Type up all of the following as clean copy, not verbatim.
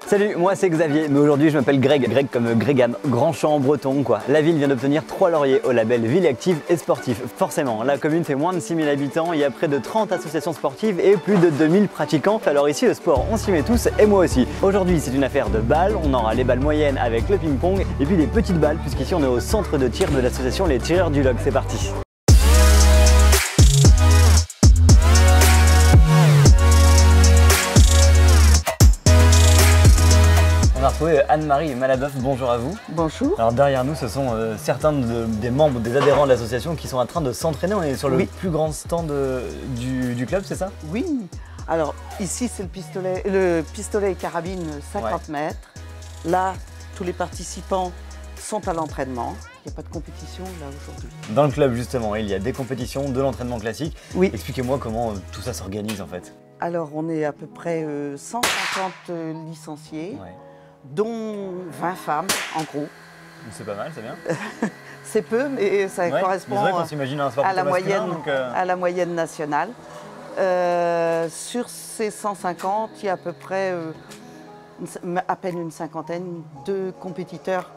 Salut, moi c'est Xavier, mais aujourd'hui je m'appelle Greg, Greg comme Grégan, grand champ breton quoi. La ville vient d'obtenir 3 lauriers au label Ville active et sportif. Forcément, la commune fait moins de 6000 habitants, il y a près de 30 associations sportives et plus de 2000 pratiquants. Alors ici le sport, on s'y met tous et moi aussi. Aujourd'hui c'est une affaire de balles, on aura les balles moyennes avec le ping-pong et puis des petites balles puisqu'ici on est au centre de tir de l'association Les Tireurs du Log. C'est parti. On va retrouver Anne-Marie Malabeuf, bonjour à vous. Bonjour. Alors derrière nous, ce sont certains des membres, des adhérents de l'association qui sont en train de s'entraîner. On est sur le plus grand stand du club, c'est ça? Oui. Alors ici, c'est le pistolet et carabine 50 mètres. Là, tous les participants sont à l'entraînement. Il n'y a pas de compétition là aujourd'hui. Dans le club justement, il y a des compétitions, de l'entraînement classique. Oui. Expliquez-moi comment tout ça s'organise en fait. Alors on est à peu près 150 licenciés, dont 20 femmes en gros. C'est pas mal, c'est bien. C'est peu, mais ça correspond à la moyenne nationale. Sur ces 150, il y a à peu près à peine une cinquantaine de compétiteurs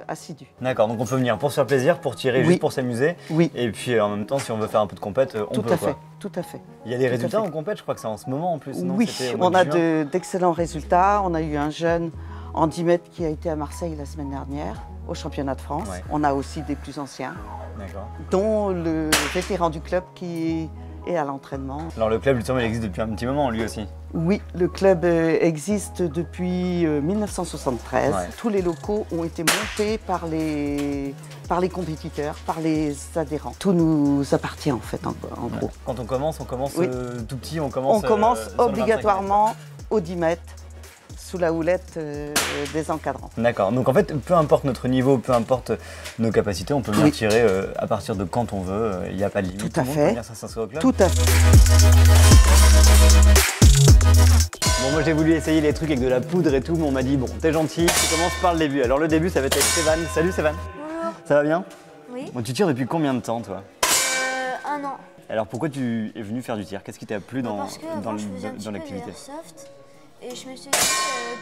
assidus. D'accord, donc on peut venir pour se faire plaisir, pour tirer, juste pour s'amuser. Oui. Et puis en même temps, si on veut faire un peu de compète, on peut. Tout à fait. Il y a des résultats en compète, je crois que c'est en ce moment en plus. Non, oui, on a d'excellents résultats. On a eu un jeune en 10 mètres qui a été à Marseille la semaine dernière, au championnat de France. Ouais. On a aussi des plus anciens, dont le vétéran du club qui est à l'entraînement. Alors le club, justement, il existe depuis un petit moment, lui aussi? Oui, le club existe depuis 1973. Ouais. Tous les locaux ont été montés par les compétiteurs, par les adhérents. Tout nous appartient en fait, en gros. Quand on commence tout petit, on commence obligatoirement au 10 mètres. Sous la houlette des encadrants. D'accord, donc en fait, peu importe notre niveau, peu importe nos capacités, on peut venir tirer à partir de quand on veut, il n'y a pas de limite. Tout à fait. Tout à fait. Bon, moi j'ai voulu essayer les trucs avec de la poudre et tout, mais on m'a dit, bon, t'es gentil, tu commences par le début. Alors le début, ça va être avec Sévan. Salut Sévan. Bonjour. Ça va bien? Oui. Bon, tu tires depuis combien de temps, toi? 1 an. Alors pourquoi tu es venu faire du tir? Qu'est-ce qui t'a plu dans l'activité? Et je me suis dit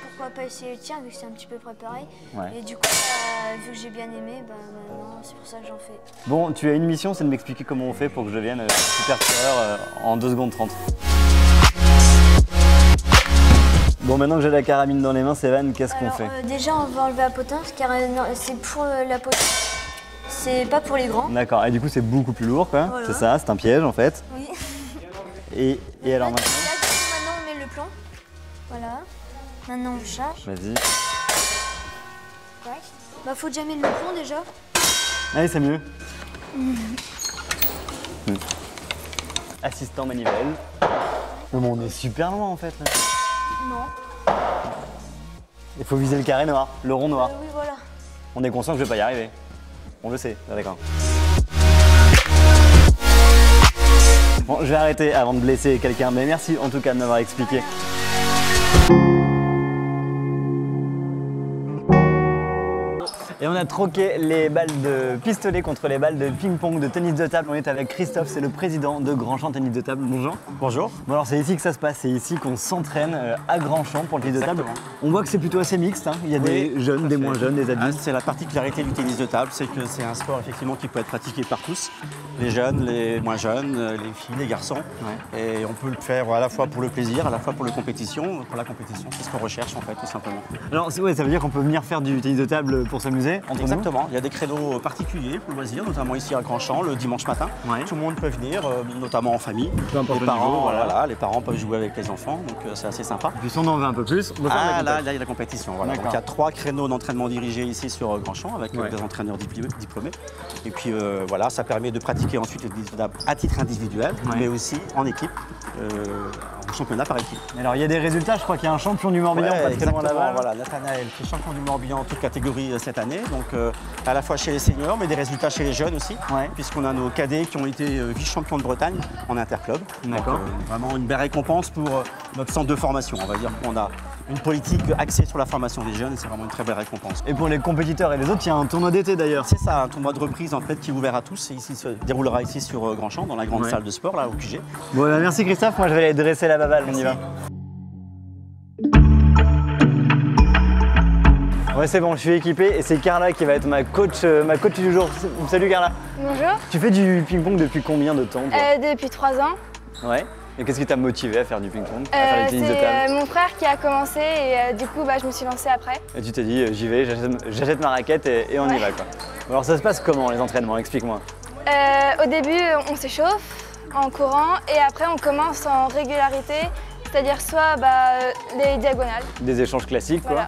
pourquoi pas essayer le tir vu que c'est un petit peu préparé. Ouais. Et du coup, vu que j'ai bien aimé, maintenant c'est pour ça que j'en fais. Bon, tu as une mission, c'est de m'expliquer comment on fait pour que je devienne super tireur en 2 secondes 30. Bon, maintenant que j'ai la carabine dans les mains, Sévan, qu'est-ce qu'on fait? Déjà, on va enlever la potence car c'est pour la potence. C'est pas pour les grands. D'accord, et du coup c'est beaucoup plus lourd quoi. Voilà. C'est ça, c'est un piège en fait. Oui. Et alors maintenant? Voilà, maintenant on charge. Vas-y. Ouais. Bah faut déjà mettre le plomb déjà. Allez, c'est mieux. Assistant manivelle. Non mais on est super loin en fait là. Non. Il faut viser le carré noir, le rond noir. Oui voilà. On est conscient que je vais pas y arriver. On le sait, d'accord. Bon, je vais arrêter avant de blesser quelqu'un, mais merci en tout cas de m'avoir expliqué. Et on a troqué les balles de pistolet contre les balles de ping-pong, de tennis de table. On est avec Christophe, c'est le président de Grandchamp Tennis de Table. Bonjour. Bonjour. Bon alors c'est ici que ça se passe, c'est ici qu'on s'entraîne à Grandchamp pour le tennis de table. On voit que c'est plutôt assez mixte, hein. Il y a des jeunes, des moins jeunes, des adultes. C'est la particularité du tennis de table, c'est que c'est un sport effectivement qui peut être pratiqué par tous. Les jeunes, les moins jeunes, les filles, les garçons. Ouais. Et on peut le faire à la fois pour le plaisir, à la fois pour la compétition. Pour la compétition, c'est ce qu'on recherche en fait, tout simplement. Alors ça veut dire qu'on peut venir faire du tennis de table pour s'amuser entre Exactement. nous. Il y a des créneaux particuliers pour le loisir, notamment ici à Grandchamp le dimanche matin. Ouais. Tout le monde peut venir, notamment en famille. Les parents, les parents peuvent jouer avec les enfants, donc c'est assez sympa. Et puis si on en veut un peu plus, on va faire là, il y a la compétition. Voilà. Donc, il y a 3 créneaux d'entraînement dirigés ici sur Grandchamp avec des entraîneurs diplômés. Et puis voilà, ça permet de pratiquer ensuite le tennis de table à titre individuel, mais aussi en équipe, en championnat par équipe. Alors il y a des résultats, je crois qu'il y a un champion du Morbihan pas très loin là-bas. Voilà, Nathanaël qui est champion du Morbihan en toute catégorie cette année, donc à la fois chez les seniors, mais des résultats chez les jeunes aussi, puisqu'on a nos cadets qui ont été vice-champions de Bretagne en interclub. D'accord. Vraiment une belle récompense pour notre centre de formation. On va dire qu'on a une politique axée sur la formation des jeunes, c'est vraiment une très belle récompense. Et pour les compétiteurs et les autres, il y a un tournoi d'été d'ailleurs. C'est ça, un tournoi de reprise en fait qui est ouvert à tous et ici se déroulera ici sur Grandchamp, dans la grande salle de sport là au QG. Bon, merci Christophe, moi je vais aller dresser la baballe, on y va. Ouais, c'est bon, je suis équipé et c'est Carla qui va être ma coach du jour. Salut Carla. Bonjour. Tu fais du ping-pong depuis combien de temps Depuis 3 ans. Ouais. Et qu'est-ce qui t'a motivé à faire du ping-pong, à faire du tennis de table? C'est mon frère qui a commencé et du coup je me suis lancée après. Et tu t'es dit j'y vais, j'achète ma raquette et on y va quoi. Alors ça se passe comment les entraînements? Explique-moi. Au début on s'échauffe en courant et après on commence en régularité, c'est-à-dire soit les diagonales. Des échanges classiques quoi.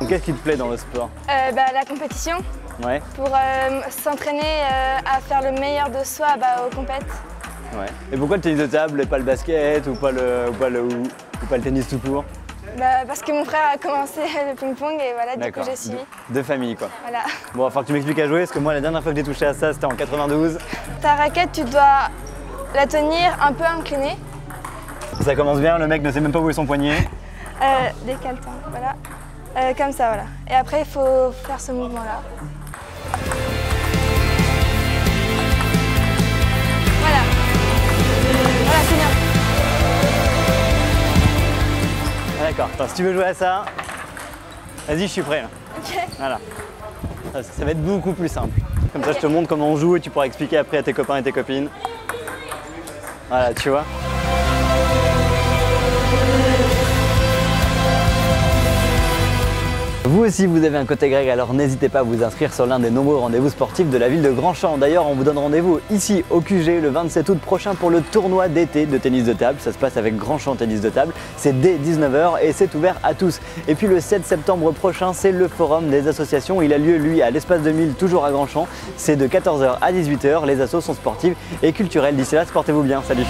Qu'est-ce qui te plaît dans le sport? La compétition. Ouais. Pour s'entraîner à faire le meilleur de soi aux compètes. Ouais. Et pourquoi le tennis de table et pas le basket ou pas le tennis tout court? Parce que mon frère a commencé le ping-pong et voilà, du coup j'ai suivi. De famille quoi. Voilà. Bon, il va falloir que tu m'expliques à jouer parce que moi la dernière fois que j'ai touché à ça c'était en 92. Ta raquette, tu dois la tenir un peu inclinée. Ça commence bien, le mec ne sait même pas où est son poignet. Décale-toi, voilà. Comme ça, voilà. Et après il faut faire ce mouvement là. Voilà, c'est bien. Ah, d'accord, attends, si tu veux jouer à ça, vas-y, je suis prêt là. Ok. Voilà. Ça va être beaucoup plus simple. Comme ça, je te montre comment on joue et tu pourras expliquer après à tes copains et tes copines. Voilà, tu vois. Vous aussi vous avez un côté Greg, alors n'hésitez pas à vous inscrire sur l'un des nombreux rendez-vous sportifs de la ville de Grandchamp. D'ailleurs on vous donne rendez-vous ici au QG le 27 août prochain pour le tournoi d'été de tennis de table. Ça se passe avec Grandchamp Tennis de table, c'est dès 19h et c'est ouvert à tous. Et puis le 7 septembre prochain c'est le forum des associations, il a lieu lui à l'espace 2000 toujours à Grandchamp. C'est de 14h à 18h, les assos sont sportives et culturelles. D'ici là, sportez-vous bien, salut.